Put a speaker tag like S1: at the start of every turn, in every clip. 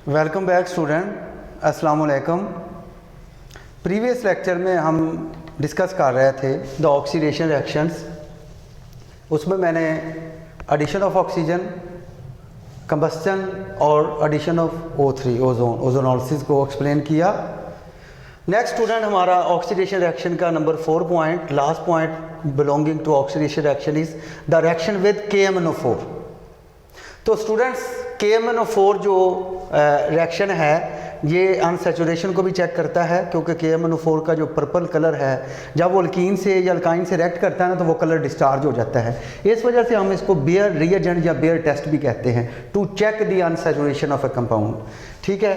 S1: Welcome back student, अस्सलाम वालेकुम। Previous lecture में हम डिस्कस कर रहे थे द ऑक्सीडेशन रिएक्शंस। उसमें मैंने एडिशन ऑफ ऑक्सीजन, कंबस्टन और एडिशन ऑफ O3 ओजोनोलिसिस को एक्सप्लेन किया। नेक्स्ट स्टूडेंट हमारा ऑक्सीडेशन रिएक्शन का number 4 point, last point belonging to oxidation reaction is the reaction with KMnO4। तो स्टूडेंट्स KMnO4 जो reaction है ये अनसैचुरेशन को भी चेक करता है, क्योंकि KMnO4 का जो पर्पल कलर है जब वो अल्कीन से या अल्काइन से रिएक्ट करता है ना तो वो कलर डिस्चार्ज हो जाता है। इस वजह से हम इसको बेयर रिएजेंट या बेयर टेस्ट भी कहते हैं, to check the unsaturation of a compound. ठीक है,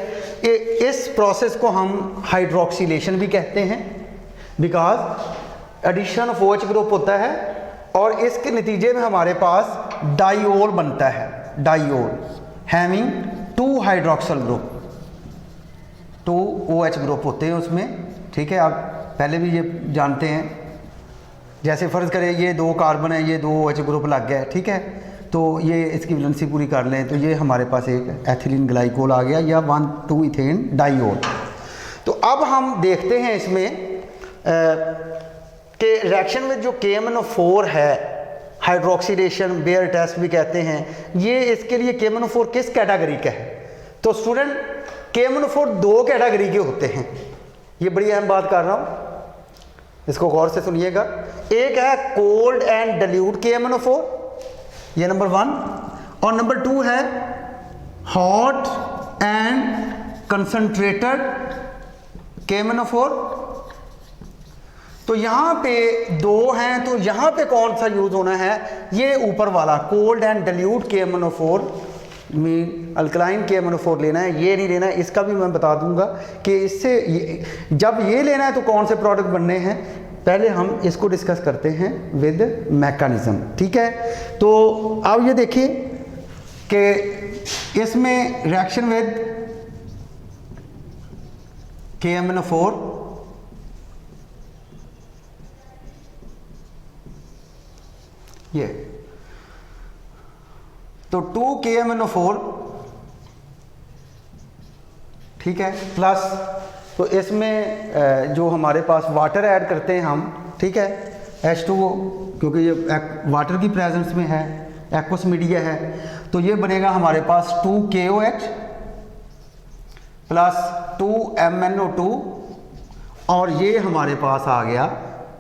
S1: इस प्रोसेस को हम हाइड्रोक्सिलेशन भी कहते हैं, because addition of OH group होता है और इसके नतीजे में हमारे पास डाइओल बनता है। Diol having 2 hydroxyl group, 2 OH group होते हैं उसमें। ठीक है, आप पहले भी ये जानते हैं। जैसे फ़र्ज़ करें ये 2 कार्बन है, ये 2 OH ग्रुप लग गए। ठीक है, तो ये इसकी वैलेंसी पूरी कर लें तो ये हमारे पास एक एथिलीन ग्लाइकोल आ गया या 1,2 इथेन डाइओल। तो अब हम देखते हैं इसमें कि रिएक्शन में जो KMnO4 है, हाइड्रोक्सीडेशन बेयर टेस्ट भी कहते हैं, ये इसके लिए KMnO4 किस कैटेगरी का है। तो स्टूडेंट KMnO4 2 कैटेगरी के होते हैं। ये बड़ी अहम बात कर रहा हूँ, इसको गौर से सुनिएगा। एक है कोल्ड एंड डाइल्यूट KMnO4, ये नंबर 1, और नंबर 2 है हॉट एंड कंसंट्रेटेड KMnO4। तो यहाँ पे 2 हैं, तो यहाँ पे कौन सा यूज होना है, ये ऊपर वाला cold and dilute KMnO4 mean alkaline KMnO4 लेना है, ये नहीं लेना है। इसका भी मैं बता दूंगा कि इससे जब ये लेना है तो कौन से प्रोडक्ट बनने हैं। पहले हम इसको डिस्कस करते हैं विद मैकेनिज्म। ठीक है, तो अब ये देखिए कि इसमें रिएक्शन विद KMnO4 ये तो 2 KMnO4, ठीक है, प्लस तो इसमें जो हमारे पास वाटर ऐड करते हैं हम, ठीक है, H2O, क्योंकि ये वाटर की प्रेजेंस में है, एक्वस मीडिया है, तो ये बनेगा हमारे पास 2 KOH प्लस 2 MnO2 और ये हमारे पास आ गया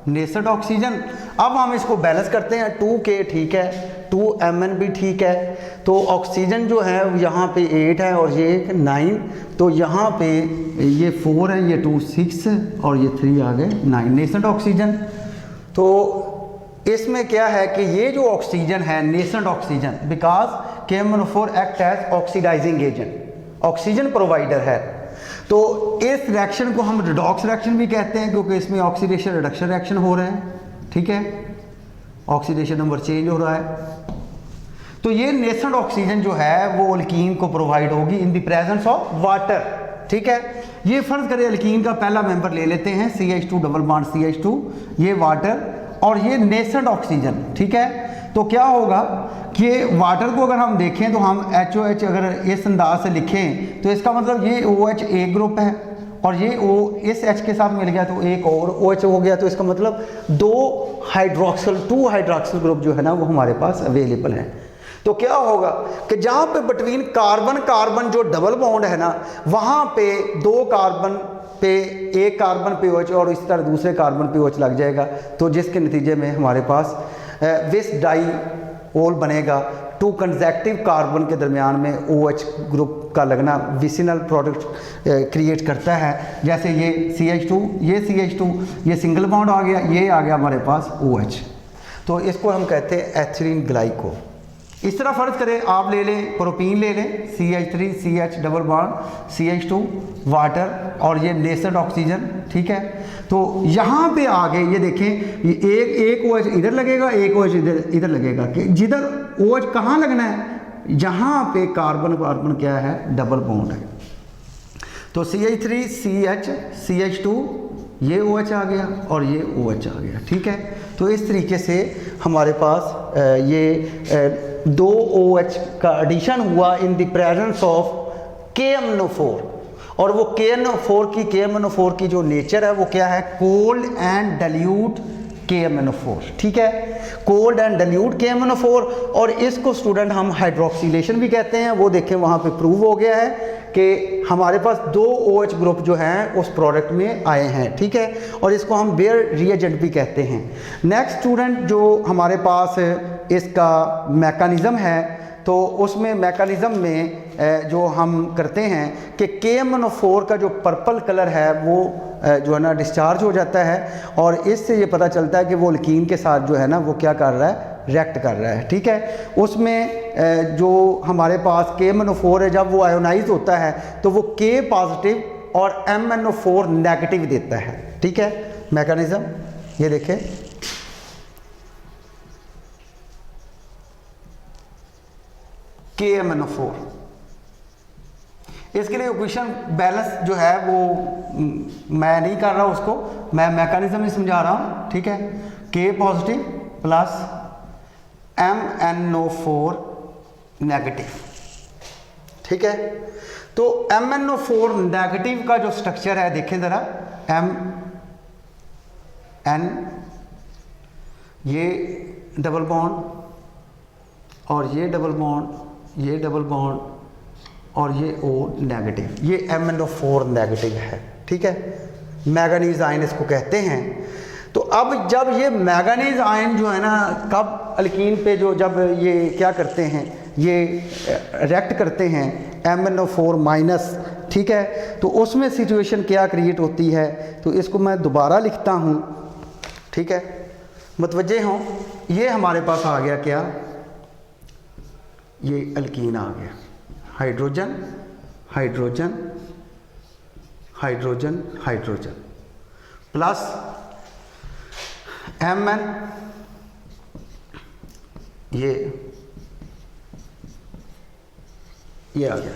S1: नेसेंट ऑक्सीजन। अब हम इसको बैलेंस करते हैं, 2K ठीक है, 2 Mn भी ठीक है, तो ऑक्सीजन जो है यहाँ पे 8 है और ये 9, तो यहाँ पे ये 4 है, ये 2 6 और ये 3 आ गए 9 नेसेंट ऑक्सीजन। तो इसमें क्या है कि ये जो ऑक्सीजन है nascent oxygen, because KMnO4 act as oxidising agent, oxygen provider है। तो इस रिएक्शन को हम रिडॉक्स रिएक्शन भी कहते हैं, क्योंकि इसमें ऑक्सीडेशन रिडक्शन रिएक्शन हो रहे हैं। ठीक है, ऑक्सीडेशन नंबर चेंज हो रहा है। तो ये नेसेंट ऑक्सीजन जो है वो अल्कीन को प्रोवाइड होगी in the presence of water. ठीक है, ये फर्ज करें अल्कीन का पहला मेंबर ले लेते हैं CH2 डबल बॉन्ड CH2, ये वाटर और ये नेसेंट ऑक्सीजन। ठीक है, तो क्या होगा कि वाटर को अगर हम देखें तो हम HOH अगर इस अंदाज से लिखें तो इसका मतलब ये OH एक ग्रुप है और ये O इस H के साथ मिल गया तो एक और OH हो गया, तो इसका मतलब 2 हाइड्रोक्सिल ग्रुप जो है ना वो हमारे पास अवेलेबल है। तो क्या होगा कि जहाँ पे बिटवीन कार्बन कार्बन जो डबल बॉन्ड है ना, वहाँ पे 2 कार्बन पे एक कार्बन पे OH और इस तरह दूसरे कार्बन पे OH लग जाएगा, तो जिसके नतीजे में हमारे पास विस डाइओल बनेगा। 2 कंसेक्टिव कार्बन के दरमियान में OH ग्रुप का लगना विसिनल प्रोडक्ट क्रिएट करता है। जैसे ये CH2, ये सिंगल बॉन्ड आ गया, ये आ गया हमारे पास OH, तो इसको हम कहते हैं एथिलीन ग्लाइकोल। इस तरह फ़र्ज करें आप ले लें प्रोपीन ले लें, CH3 CH double bond CH2 water और ये नेसेंट ऑक्सीजन। ठीक है, तो यहाँ पे आगे ये देखें, ये एक OH इधर लगेगा, एक OH इधर लगेगा, कि जिधर OH कहाँ लगना है, जहाँ पे कार्बन कार्बन क्या है, डबल बॉन्ड है। तो CH3 CH CH2 ये OH आ गया और ये OH आ गया। ठीक है, तो इस तरीके से हमारे पास ये 2 OH का एडिशन हुआ in the presence of KMnO4, और वो KMnO4 की जो नेचर है वो क्या है, कोल्ड एंड डाइल्यूट KMnO4, ठीक है, कोल्ड एंड डाइल्यूट KMnO4। और इसको स्टूडेंट हम हाइड्रोक्सिलेशन भी कहते हैं। वो देखें वहाँ पे प्रूव हो गया है कि हमारे पास 2 OH ग्रुप जो हैं उस प्रोडक्ट में आए हैं, ठीक है, और इसको हम बेयर रिएजेंट भी कहते हैं। नेक्स्ट स्टूडेंट जो हमारे पास इसका मैकेनिज़्म है, तो उसमें मैकेनिज़्म में जो हम करते हैं कि KMnO4 का जो पर्पल कलर है वो जो है ना डिस्चार्ज हो जाता है, और इससे ये पता चलता है कि वो अल्कीन के साथ जो है ना वो क्या कर रहा है, रिएक्ट कर रहा है, ठीक है। उसमें जो हमारे पास KMnO4 है, जब वो आयोनाइज होता है तो वो K पॉजिटिव और MnO4 नेगेटिव देता है, ठीक है। मैकेनिज़्म ये देखें, KMnO4, इसके लिए इक्वेशन बैलेंस जो है वो मैं नहीं कर रहा, उसको मैं मैकेनिज्म ही समझा रहा हूँ, ठीक है। K positive plus MnO4 negative, ठीक है। तो MnO4 नेगेटिव का जो स्ट्रक्चर है देखें ज़रा, MN, ये डबल बॉन्ड और ये डबल बॉन्ड, ये डबल बॉन्ड और ये O नेगेटिव, ये MnO4 नेगेटिव है, ठीक है। मैंगनीज आयन इसको कहते हैं। तो अब जब ये मैंगनीज आयन जो है ना, कब अल्कीन पे जो जब ये क्या करते हैं, ये रिएक्ट करते हैं MnO4 माइनस, ठीक है, तो उसमें सिचुएशन क्या क्रिएट होती है, तो इसको मैं दोबारा लिखता हूँ, ठीक है, मुतवज्जे हों। ये हमारे पास आ गया क्या, ये अल्कीन आ गया, hydrogen hydrogen hydrogen hydrogen plus Mn, ये आ गया,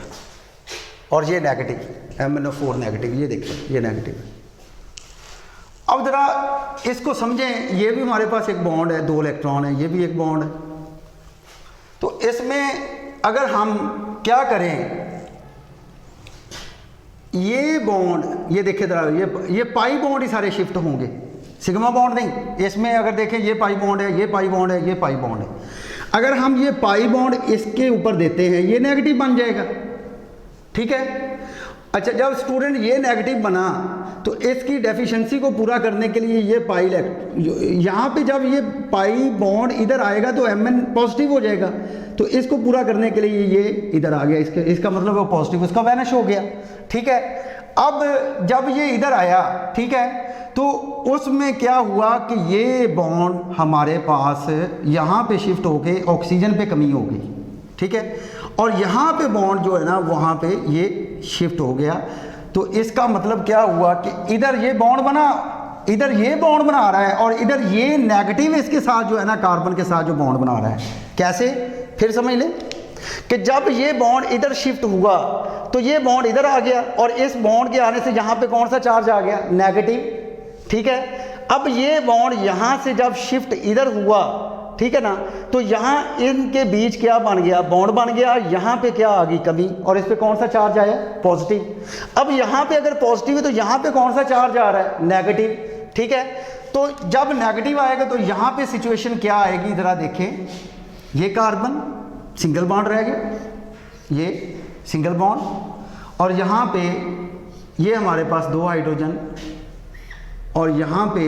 S1: और ये नेगेटिव MnO4 नेगेटिव, ये देखिए ये नेगेटिव है। अब ज़रा इसको समझें, ये भी हमारे पास एक बॉन्ड है, 2 इलेक्ट्रॉन है, ये भी एक बॉन्ड है। तो इसमें अगर हम क्या करें, ये बॉन्ड, ये देखिए ज़रा, ये पाई बॉन्ड ही सारे शिफ्ट होंगे, सिग्मा बॉन्ड नहीं। इसमें अगर देखें ये पाई बॉन्ड है, ये पाई बॉन्ड है, ये पाई बॉन्ड है। अगर हम ये पाई बॉन्ड इसके ऊपर देते हैं, ये नेगेटिव बन जाएगा, ठीक है। अच्छा, जब स्टूडेंट ये नेगेटिव बना तो इसकी डेफिशिएंसी को पूरा करने के लिए ये पाई, यहाँ पे जब ये पाई बॉन्ड इधर आएगा तो Mn पॉजिटिव हो जाएगा, तो इसको पूरा करने के लिए ये इधर आ गया, इसका मतलब वो पॉजिटिव उसका वैनिश हो गया, ठीक है। अब जब ये इधर आया, ठीक है, तो उसमें क्या हुआ कि ये बॉन्ड हमारे पास यहाँ पे शिफ्ट होके ऑक्सीजन पे कमी हो गई, ठीक है, और यहाँ पे बॉन्ड जो है ना वहाँ पे ये शिफ्ट हो गया। तो इसका मतलब क्या हुआ कि इधर ये बॉन्ड बना, इधर ये बॉन्ड बना रहा है, और इधर ये नेगेटिव इसके साथ जो है ना कार्बन के साथ जो बॉन्ड बना रहा है। कैसे, फिर समझ लें कि जब ये बॉन्ड इधर शिफ्ट हुआ तो ये बॉन्ड इधर आ गया, और इस बॉन्ड के आने से यहाँ पे कौन सा चार्ज आ गया, नेगेटिव, ठीक है। अब ये बॉन्ड यहाँ से जब शिफ्ट इधर हुआ, ठीक है ना, तो यहाँ इनके बीच क्या बन गया, बॉन्ड बन गया, यहाँ पे क्या आ गई, कमी, और इस पे कौन सा चार्ज आया, पॉजिटिव। अब यहाँ पे अगर पॉजिटिव है तो यहाँ पे कौन सा चार्ज आ रहा है, नेगेटिव, ठीक है। तो जब नेगेटिव आएगा तो यहाँ पे सिचुएशन क्या आएगी, ज़रा देखें, ये कार्बन सिंगल बॉन्ड रह गया, ये सिंगल बॉन्ड, और यहाँ पे ये हमारे पास 2 हाइड्रोजन, और यहाँ पे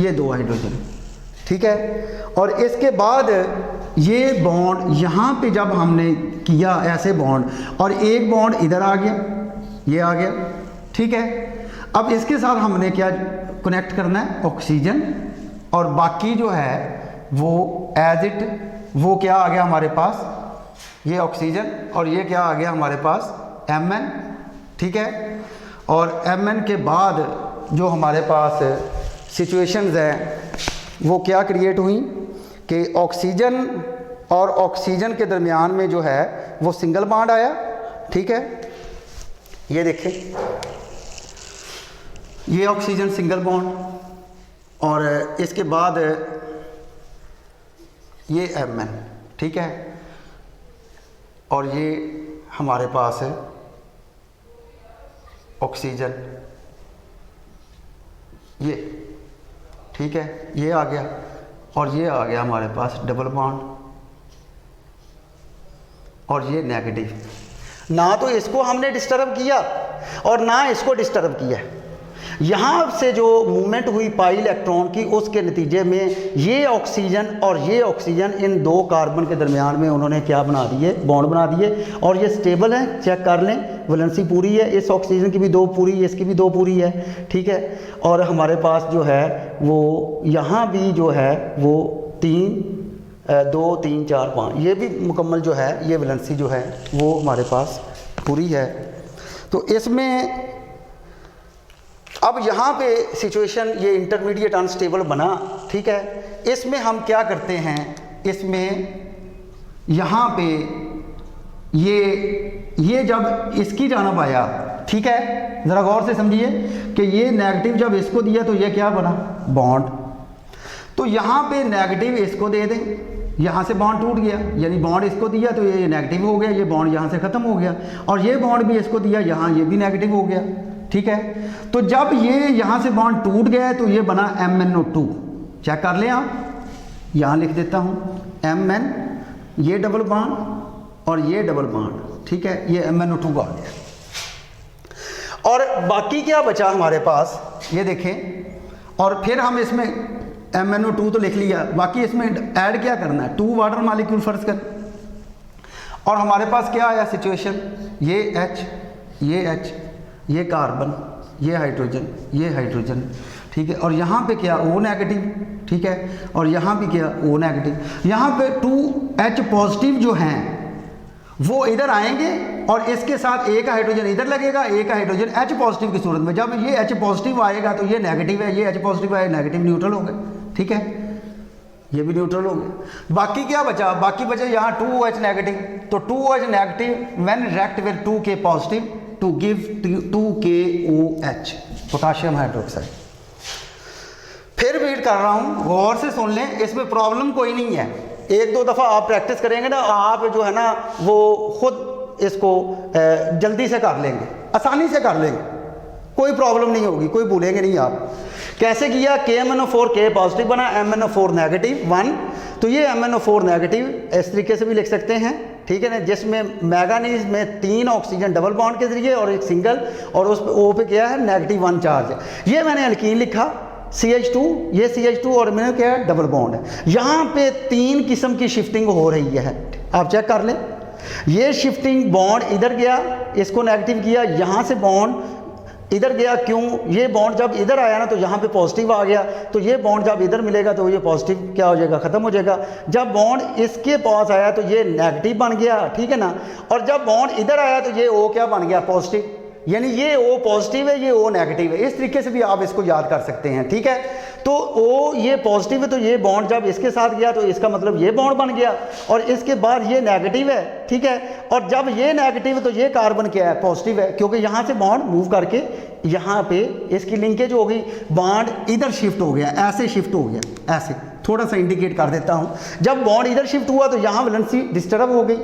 S1: ये 2 हाइड्रोजन, ठीक है। और इसके बाद ये बॉन्ड यहाँ पे जब हमने किया ऐसे बॉन्ड, और एक बॉन्ड इधर आ गया, ये आ गया, ठीक है। अब इसके साथ हमने क्या कनेक्ट करना है, ऑक्सीजन, और बाकी जो है वो एज इट, वो क्या आ गया हमारे पास, ये ऑक्सीजन, और ये क्या आ गया हमारे पास, Mn, ठीक है। और Mn के बाद जो हमारे पास सिचुएशंस हैं वो क्या क्रिएट हुई कि ऑक्सीजन और ऑक्सीजन के दरमियान में जो है वो सिंगल बॉन्ड आया, ठीक है। ये देखें, ये ऑक्सीजन सिंगल बॉन्ड, और इसके बाद ये Mn, ठीक है, और ये हमारे पास ऑक्सीजन, ये ठीक है, ये आ गया और ये आ गया हमारे पास डबल बॉन्ड और ये नेगेटिव। ना तो इसको हमने डिस्टर्ब किया और ना इसको डिस्टर्ब किया। यहाँ से जो मूवमेंट हुई पाई इलेक्ट्रॉन की, उसके नतीजे में ये ऑक्सीजन और ये ऑक्सीजन इन दो कार्बन के दरमियान में उन्होंने क्या बना दिए, बॉन्ड बना दिए। और ये स्टेबल है, चेक कर लें, वैलेंसी पूरी है, इस ऑक्सीजन की भी 2 पूरी, इसकी भी 2 पूरी है, ठीक है। और हमारे पास जो है वो यहाँ भी जो है वो 2 3 4 5 ये भी मुकम्मल जो है, ये वैलेंसी जो है वो हमारे पास पूरी है। तो इसमें अब यहाँ पे सिचुएशन ये इंटरमीडिएट अनस्टेबल बना, ठीक है। इसमें हम क्या करते हैं, इसमें यहाँ पे ये जब इसकी जानब आया, ठीक है, ज़रा गौर से समझिए कि ये नेगेटिव जब इसको दिया तो ये क्या बना, बॉन्ड। तो यहाँ पे नेगेटिव इसको दे दें, यहाँ से बॉन्ड टूट गया, यानी बॉन्ड इसको दिया तो ये नेगेटिव हो गया, ये बॉन्ड यहाँ से ख़त्म हो गया। और ये बॉन्ड भी इसको दिया, यहाँ ये भी नेगेटिव हो गया, ठीक है। तो जब ये यहाँ से बॉन्ड टूट गया तो ये बना MnO2। चेक कर लें आप, यहाँ लिख देता हूँ Mn, ये डबल बॉन्ड और ये डबल बॉन्ड, ठीक है, ये MnO2 आ गया। और बाकी क्या बचा हमारे पास, ये देखें। और फिर हम इसमें MnO2 तो लिख लिया, बाकी इसमें ऐड क्या करना है, 2 वाटर मॉलिक्यूल फर्ज कर। और हमारे पास क्या आया सिचुएशन, ये H, ये H, ये कार्बन, ये हाइड्रोजन, ये हाइड्रोजन, ठीक है। और यहाँ पे क्या, O नेगेटिव, ठीक है। और यहाँ भी क्या, O नेगेटिव। यहाँ पे 2H पॉजिटिव जो हैं वो इधर आएंगे और इसके साथ एक हाइड्रोजन इधर लगेगा, एक हाइड्रोजन H पॉजिटिव की सूरत में। जब ये H पॉजिटिव आएगा तो ये नेगेटिव है, ये H पॉजिटिव आए, नेगेटिव न्यूट्रल हो गए, ठीक है, ये भी न्यूट्रल हो गए। बाकी क्या बचा, बाकी बचा यहाँ 2OH नेगेटिव। तो 2OH negative when react with 2K positive to give 2KOH, potassium hydroxide. फिर रीड कर रहा हूँ, गौर से सुन लें, इसमें प्रॉब्लम कोई नहीं है। 1-2 दफ़ा आप प्रैक्टिस करेंगे ना, आप जो है ना वो खुद इसको जल्दी से कर लेंगे, आसानी से कर लेंगे, कोई प्रॉब्लम नहीं होगी, कोई भूलेंगे नहीं आप। कैसे किया, KMnO4 K पॉजिटिव बना, MnO4 नेगेटिव 1। तो ये MnO4 नेगेटिव इस तरीके से भी लिख सकते हैं, ठीक है ना, जिसमें मैंगनीज में 3 ऑक्सीजन डबल बॉन्ड के जरिए और एक सिंगल, और उस O पे क्या है, -1 चार्ज है। ये मैंने अल्कीन लिखा CH2, ये CH2 और मैंने क्या है, डबल बॉन्ड है। यहाँ पे 3 किस्म की शिफ्टिंग हो रही है, आप चेक कर लें। ये शिफ्टिंग, बॉन्ड इधर गया, इसको नेगेटिव किया, यहाँ से बॉन्ड इधर गया, क्यों, ये बॉन्ड जब इधर आया ना तो यहाँ पे पॉजिटिव आ गया, तो ये बॉन्ड जब इधर मिलेगा तो ये पॉजिटिव क्या हो जाएगा, ख़त्म हो जाएगा। जब बॉन्ड इसके पास आया तो ये नेगेटिव बन गया, ठीक है ना। और जब बॉन्ड इधर आया तो ये O क्या बन गया, पॉजिटिव, यानी ये O पॉजिटिव है, ये O नेगेटिव है। इस तरीके से भी आप इसको याद कर सकते हैं, ठीक है। तो O ये पॉजिटिव है, तो ये बॉन्ड जब इसके साथ गया तो इसका मतलब ये बॉन्ड बन गया, और इसके बाद ये नेगेटिव है, ठीक है। और जब ये नेगेटिव है तो ये कार्बन क्या है, पॉजिटिव है, क्योंकि यहाँ से बॉन्ड मूव करके यहाँ पे इसकी लिंकेज हो गई, बॉन्ड इधर शिफ्ट हो गया, ऐसे शिफ्ट हो गया, ऐसे थोड़ा सा इंडिकेट कर देता हूँ। जब बॉन्ड इधर शिफ्ट हुआ तो यहाँ वैलेंसी डिस्टर्ब हो गई,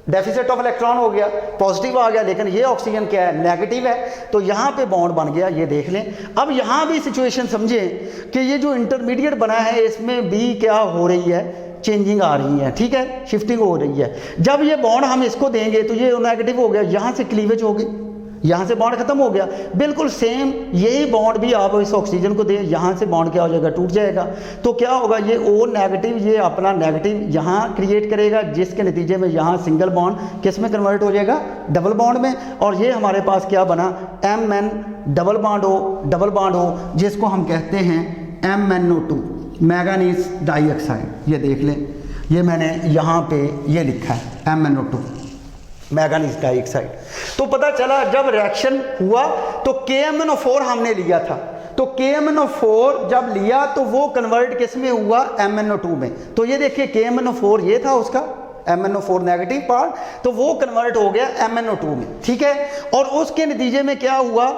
S1: डेफिसिट ऑफ इलेक्ट्रॉन हो गया, पॉजिटिव आ गया, लेकिन ये ऑक्सीजन क्या है, नेगेटिव है, तो यहाँ पे बॉन्ड बन गया, ये देख लें। अब यहाँ भी सिचुएशन समझें कि ये जो इंटरमीडिएट बना है इसमें भी क्या हो रही है, चेंजिंग आ रही है, ठीक है, शिफ्टिंग हो रही है। जब ये बॉन्ड हम इसको देंगे तो ये नेगेटिव हो गया, यहाँ से क्लीवेज हो गई, यहाँ से बॉन्ड खत्म हो गया। बिल्कुल सेम यही बॉन्ड भी आप इस ऑक्सीजन को दें, यहाँ से बॉन्ड क्या हो जाएगा, टूट जाएगा। तो क्या होगा, ये O नेगेटिव ये अपना नेगेटिव यहाँ क्रिएट करेगा, जिसके नतीजे में यहाँ सिंगल बॉन्ड किस में कन्वर्ट हो जाएगा, डबल बॉन्ड में। और ये हमारे पास क्या बना, Mn डबल बॉन्ड O, जिसको हम कहते हैं MnO2, मैंगनीज डाइऑक्साइड। ये देख लें, ये मैंने यहाँ पे ये लिखा है MnO2, मैंगनीज डाइऑक्साइड। तो पता चला जब रिएक्शन हुआ तो KMnO4 हमने लिया था, तो KMnO4 जब लिया तो वो कन्वर्ट किस में हुआ, MnO2 में। तो ये देखिए KMnO4 ये था उसका MnO4 नेगेटिव पार्ट, तो वो कन्वर्ट हो गया MnO2 में, ठीक है। और उसके नतीजे में क्या हुआ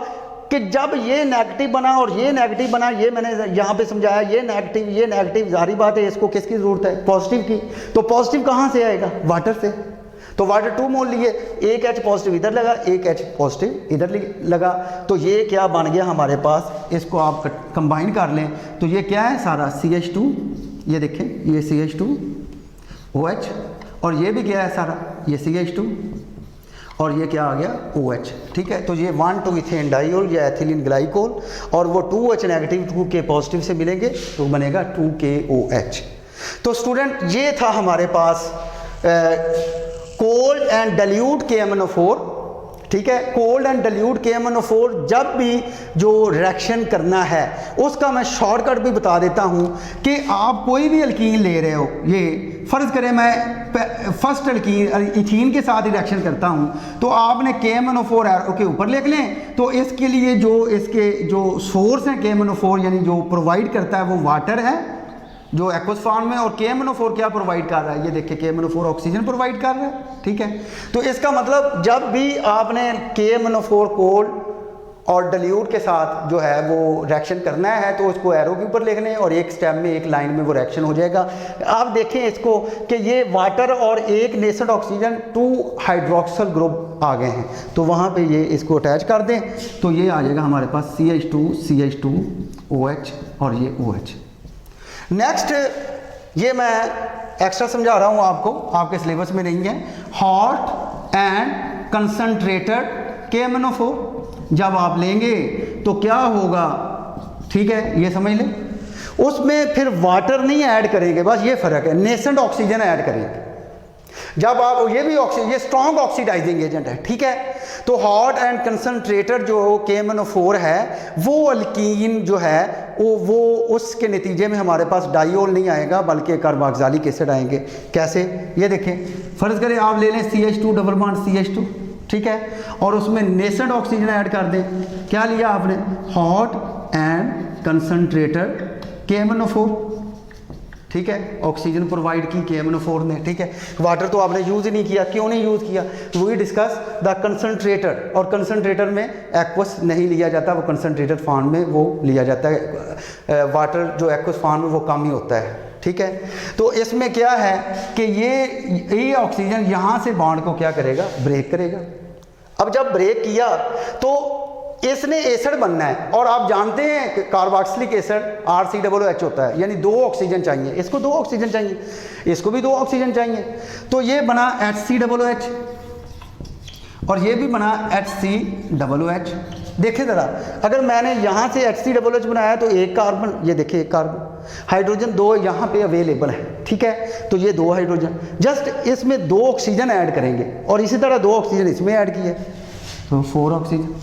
S1: कि जब ये नेगेटिव बना और ये नेगेटिव बना, ये मैंने यहाँ पे समझाया, ये नेगेटिव जारी बात है, इसको किसकी ज़रूरत है, पॉजिटिव की। तो पॉजिटिव कहाँ से आएगा, वाटर से। तो वाटर 2 मोल लिए, एक H पॉजिटिव इधर लगा, एक H पॉजिटिव इधर लगा, तो ये क्या बन गया हमारे पास, इसको आप कंबाइन कर लें तो ये क्या है सारा CH2, ये देखें ये CH2OH, और ये भी क्या है सारा, ये CH2, और ये क्या आ गया OH, ठीक है। तो ये 1,2 इथेन डाइऑल या एथिलीन ग्लाइकोल, और वो 2H नेगेटिव 2K पॉजिटिव से मिलेंगे तो बनेगा 2KOH। तो स्टूडेंट ये था हमारे पास कोल्ड एंड डाइल्यूट KMnO4, ठीक है। कोल्ड एंड डाइल्यूट KMnO4 जब भी जो रिएक्शन करना है उसका मैं शॉर्टकट भी बता देता हूं कि आप कोई भी अल्कीन ले रहे हो, ये फ़र्ज़ करें मैं फर्स्ट अल्कीन इथीन के साथ ही रिएक्शन करता हूं, तो आपने KMnO4 एरो के ऊपर लिख लें, तो इसके लिए जो इसके जो सोर्स है KMnO4 यानी जो प्रोवाइड करता है वो वाटर है जो एक्वस फॉर्म में, और KMnO4 क्या प्रोवाइड कर रहा है, ये देखिए KMnO4 ऑक्सीजन प्रोवाइड कर रहा है, ठीक है। तो इसका मतलब जब भी आपने KMnO4 कोल्ड और डाइल्यूट के साथ जो है वो रिएक्शन करना है तो उसको एरो के ऊपर लिख लें और एक स्टेप में एक लाइन में वो रिएक्शन हो जाएगा। आप देखें इसको कि ये वाटर और एक नेसेंट ऑक्सीजन 2 हाइड्रोक्सिल ग्रुप आ गए हैं, तो वहाँ पे ये इसको अटैच कर दें तो ये आ जाएगा हमारे पास CH2OH और ये OH। नेक्स्ट ये मैं एक्स्ट्रा समझा रहा हूँ आपको, आपके सिलेबस में नहीं है, हॉट एंड कंसंट्रेटेड KMnO4 जब आप लेंगे तो क्या होगा, ठीक है, ये समझ लें। उसमें फिर वाटर नहीं ऐड करेंगे, बस ये फ़र्क है, नेसेंट ऑक्सीजन ऐड करेंगे। जब आप ये भी ऑक्सीजन, ये स्ट्रॉन्ग ऑक्सीडाइजिंग एजेंट है, ठीक है। तो हॉट एंड कंसंट्रेटेड जो KMnO4 है वो अल्कीन जो है वो उसके नतीजे में हमारे पास डाइऑल नहीं आएगा बल्कि कार्बोक्सिलिक एसिड आएंगे। कैसे, ये देखें, फ़र्ज़ करें आप ले लें CH2 डबल बॉन्ड CH2, ठीक है, और उसमें नेसेंट ऑक्सीजन ऐड कर दें, क्या लिया आपने, हॉट एंड कंसंट्रेटेड KMnO4, ठीक है, ऑक्सीजन प्रोवाइड की KMnO4 ने, ठीक है। वाटर तो आपने यूज़ ही नहीं किया, क्यों नहीं यूज़ किया, वही डिस्कस द कंसंट्रेटर, और कंसंट्रेटर में एक्वस नहीं लिया जाता, वो कंसंट्रेटेड फॉर्म में वो लिया जाता है, वाटर जो एक्वस फॉर्म में वो कम ही होता है, ठीक है। तो इसमें क्या है कि ये ऑक्सीजन यहाँ से बॉन्ड को क्या करेगा, ब्रेक करेगा। अब जब ब्रेक किया तो इसने एसिड बनना है, और आप जानते हैं कि कार्बोक्सिलिक एसिड RCOOH होता है, यानी 2 ऑक्सीजन चाहिए, इसको 2 ऑक्सीजन चाहिए, इसको भी 2 ऑक्सीजन चाहिए, तो ये बना HCOOH और ये भी बना HCOOH। देखिए ज़रा, अगर मैंने यहाँ से HCOOH बनाया तो एक कार्बन, ये देखिए एक कार्बन, हाइड्रोजन 2 यहाँ पे अवेलेबल है, ठीक है, तो ये 2 हाइड्रोजन, जस्ट इसमें 2 ऑक्सीजन ऐड करेंगे और इसी तरह 2 ऑक्सीजन इसमें ऐड किए तो 4 ऑक्सीजन।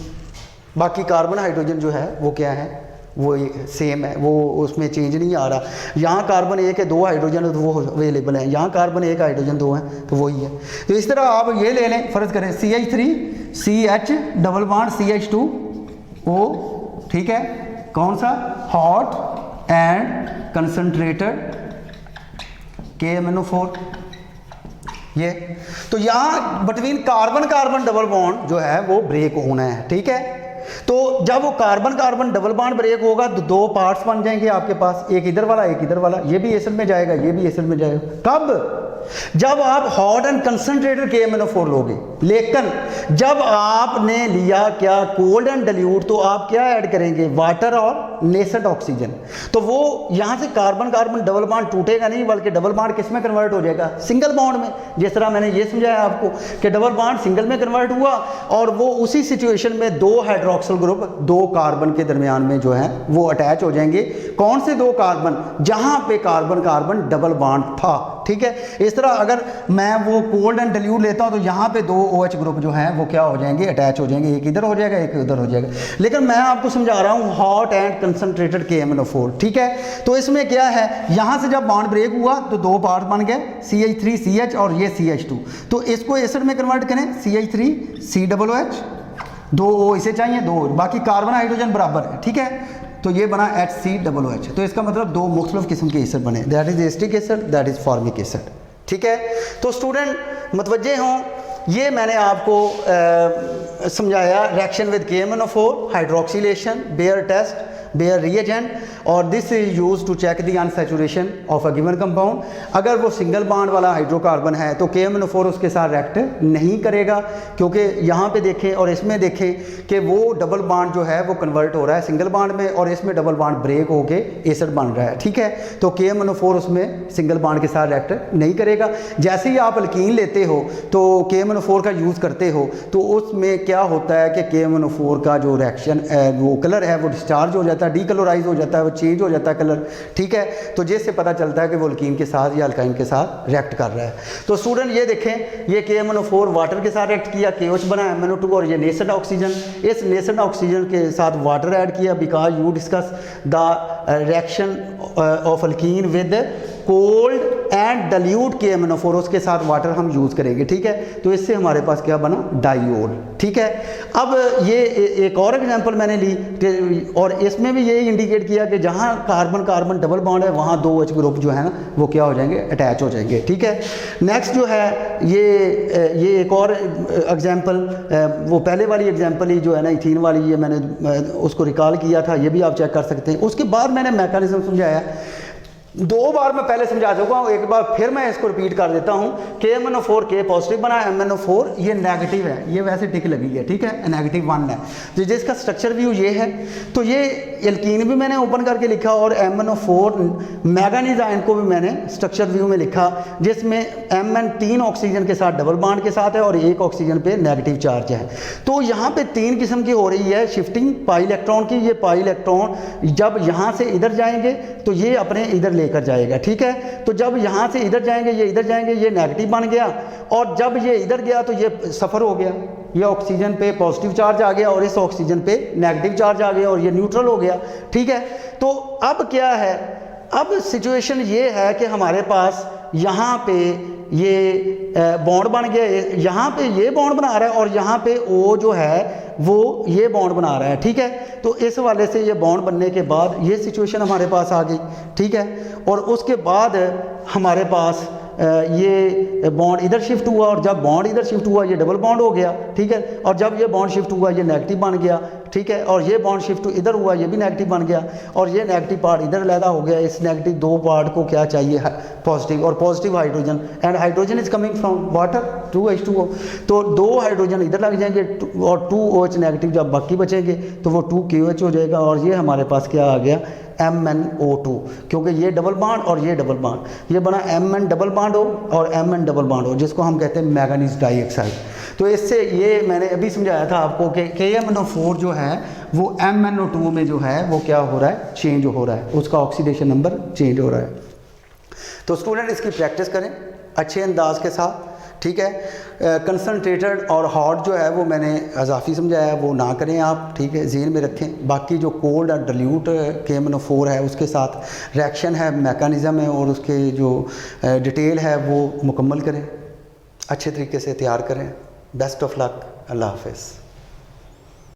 S1: बाकी कार्बन हाइड्रोजन जो है वो क्या है, वो सेम है, वो उसमें चेंज नहीं आ रहा। यहाँ कार्बन 1 है, 2 हाइड्रोजन है तो वो अवेलेबल है, यहाँ कार्बन 1 हाइड्रोजन 2 है तो वही है। तो इस तरह आप ये ले लें, फ़र्ज़ करें CH3CH डबल बॉन्ड CH2O, ठीक है, कौन सा, हॉट एंड कंसंट्रेटेड KMnO4, ये तो यहाँ between carbon carbon double bond जो है वो ब्रेक होना है, ठीक है। तो जब वो carbon carbon double bond break होगा तो 2 पार्ट्स बन जाएंगे आपके पास, एक इधर वाला एक इधर वाला, ये भी एसिड में जाएगा ये भी एसिड में जाएगा। कब, जब आप हॉट एंड कंसंट्रेटेड KMnO4 लोगे। लेकिन जब आपने लिया क्या, कोल्ड एंड डाइल्यूट, तो आप क्या ऐड करेंगे, वाटर और नेसेंट ऑक्सीजन, तो वो यहाँ से कार्बन कार्बन डबल बॉन्ड टूटेगा नहीं बल्कि डबल बॉन्ड किस में कन्वर्ट हो जाएगा, सिंगल बॉन्ड में। जिस तरह मैंने ये समझाया आपको कि डबल बॉन्ड सिंगल में कन्वर्ट हुआ और वो उसी सिचुएशन में 2 हाइड्रोक्सिल ग्रुप 2 कार्बन के दरमियान में जो है वो अटैच हो जाएंगे। कौन से 2 कार्बन, जहाँ पे कार्बन कार्बन डबल बॉन्ड था, ठीक है। इस तरह अगर मैं वो कोल्ड एंड डाइल्यूट लेता हूँ तो यहाँ पे 2 OH ग्रुप जो हैं वो क्या हो जाएंगे, अटैच हो जाएंगे, एक इधर हो जाएगा एक उधर हो जाएगा। लेकिन मैं आपको समझा रहा हूँ हॉट एंड कंसंट्रेटेड KMnO4, ठीक है। तो इसमें क्या है, यहाँ से जब बॉन्ड ब्रेक हुआ तो 2 पार्ट बन गए, CH3CH और ये CH2, तो इसको एसिड में कन्वर्ट करें, CH3COOH, 2 O इसे चाहिए 2, बाकी कार्बन हाइड्रोजन बराबर है, ठीक है। तो ये बना HCOOH, तो इसका मतलब 2 मुख्तलिफ किस्म के एसिड बने, that is acetic acid, that is formic acid, ठीक है। तो स्टूडेंट मुतवज्जे हों, ये मैंने आपको समझाया reaction with KMnO4, hydroxylation, Baeyer test, Baeyer reagent और this is use to check the unsaturation of a given compound. अगर वो सिंगल बॉन्ड वाला हाइड्रोकार्बन है तो KMnO4 उसके साथ रिएक्ट नहीं करेगा, क्योंकि यहाँ पे देखें और इसमें देखें कि वो डबल बॉन्ड जो है वो कन्वर्ट हो रहा है सिंगल बॉन्ड में और इसमें डबल बॉन्ड ब्रेक होके एसिड बन रहा है, ठीक है। तो KMnO4 उसमें सिंगल बॉन्ड के साथ रिएक्ट नहीं करेगा। जैसे ही आप अल्कीन लेते हो तो KMnO4 का यूज़ करते हो तो उसमें क्या होता है कि KMnO4 का जो रिएक्शन वो कलर है वो डिस्चार्ज हो जाता है, डीकलराइज हो जाता है, वो चेंज हो जाता है कलर, ठीक है। तो जिससे पता चलता है कि वो अल्कीन के साथ या अल्काइन के साथ रिएक्ट कर रहा है। तो स्टूडेंट ये देखें, ये KMnO4 वाटर के साथ रिएक्ट किया, KOH बना MnO2 और ये नेसेंट ऑक्सीजन, इस नेसेंट ऑक्सीजन के साथ वाटर ऐड किया because you discuss the reaction of alkyne with cold and dilute KMnO4, उसके साथ वाटर हम यूज़ करेंगे, ठीक है। तो इससे हमारे पास क्या बना, डाइयोड, ठीक है। अब ये एक और एग्जांपल मैंने ली और इसमें भी ये इंडिकेट किया कि जहाँ कार्बन कार्बन डबल बॉन्ड है वहाँ 2 H ग्रुप जो है ना वो क्या हो जाएंगे, अटैच हो जाएंगे, ठीक है। नेक्स्ट जो है ये एक और एग्जांपल, वो पहले वाली एग्जांपल ही जो है ना इथीन वाली, ये मैंने उसको रिकॉल किया था, ये भी आप चेक कर सकते हैं। उसके बाद मैंने मैकेनिज्म समझाया, 2 बार मैं पहले समझा चुका हूँ, एक बार फिर मैं इसको रिपीट कर देता हूँ। KMnO4 K पॉजिटिव बना, MnO4 ये नेगेटिव है, ये वैसे टिक लगी है, ठीक है, -1 है। तो जिसका स्ट्रक्चर व्यू ये है, तो ये एल्कीन भी मैंने ओपन करके लिखा और MnO4 मैंगनीज आयन को भी मैंने स्ट्रक्चर व्यू में लिखा, जिसमें Mn 3 ऑक्सीजन के साथ डबल बॉन्ड के साथ है और 1 ऑक्सीजन पे नेगेटिव चार्ज है। तो यहाँ पे 3 किस्म की हो रही है शिफ्टिंग पाई इलेक्ट्रॉन की। ये पाई इलेक्ट्रॉन जब यहाँ से इधर जाएंगे तो ये अपने इधर लेकर जाएगा, ठीक है। तो जब यहाँ से इधर जाएंगे, ये इधर जाएंगे, ये नेगेटिव बन गया और जब ये इधर गया तो ये सफ़र हो गया, ये ऑक्सीजन पे पॉजिटिव चार्ज आ गया और इस ऑक्सीजन पे नेगेटिव चार्ज आ गया और ये न्यूट्रल हो गया, ठीक है। तो अब क्या है, अब सिचुएशन ये है कि हमारे पास यहाँ पे ये बॉन्ड बन गया, यहाँ पे ये बॉन्ड बना रहा है और यहाँ पे O जो है वो ये बॉन्ड बना रहा है, ठीक है। तो इस वाले से ये बॉन्ड बनने के बाद ये सिचुएशन हमारे पास आ गई, ठीक है। और उसके बाद हमारे पास ये बॉन्ड इधर शिफ्ट हुआ और जब बॉन्ड इधर शिफ्ट हुआ ये डबल बॉन्ड हो गया, ठीक है। और जब ये बॉन्ड शिफ्ट हुआ ये नेगेटिव बन गया, ठीक है। और ये बॉन्ड शिफ्ट इधर हुआ ये भी नेगेटिव बन गया और ये नेगेटिव पार्ट इधर अलहदा हो गया। इस नेगेटिव 2 पार्ट को क्या चाहिए, पॉजिटिव, और positive hydrogen, and hydrogen is coming from water 2H2O। तो 2 हाइड्रोजन इधर लग जाएंगे और 2 OH नेगेटिव जब बाकी बचेंगे तो वो 2 KOH हो जाएगा और ये हमारे पास क्या आ गया, MnO2, क्योंकि ये डबल बॉन्ड और ये डबल बॉन्ड, ये बना Mn डबल बॉन्ड हो और Mn डबल बॉन्ड हो, जिसको हम कहते हैं मैंगनीज डाइऑक्साइड। तो इससे ये मैंने अभी समझाया था आपको कि KMnO4 जो है वो MnO2 में जो है वो क्या हो रहा है, चेंज हो रहा है, उसका ऑक्सीडेशन नंबर चेंज हो रहा है। तो स्टूडेंट इसकी प्रैक्टिस करें अच्छे अंदाज के साथ, ठीक है। कंसनट्रेटेड और हॉट जो है वो मैंने अजाफी समझाया, वो ना करें आप, ठीक है, ज़हन में रखें। बाकी जो कोल्ड और डाइल्यूट KMnO4 है उसके साथ रिएक्शन है, मैकेनिज़्म है और उसके जो डिटेल है वो मुकम्मल करें, अच्छे तरीके से तैयार करें। बेस्ट ऑफ लक, अल्लाह हाफ़िज़।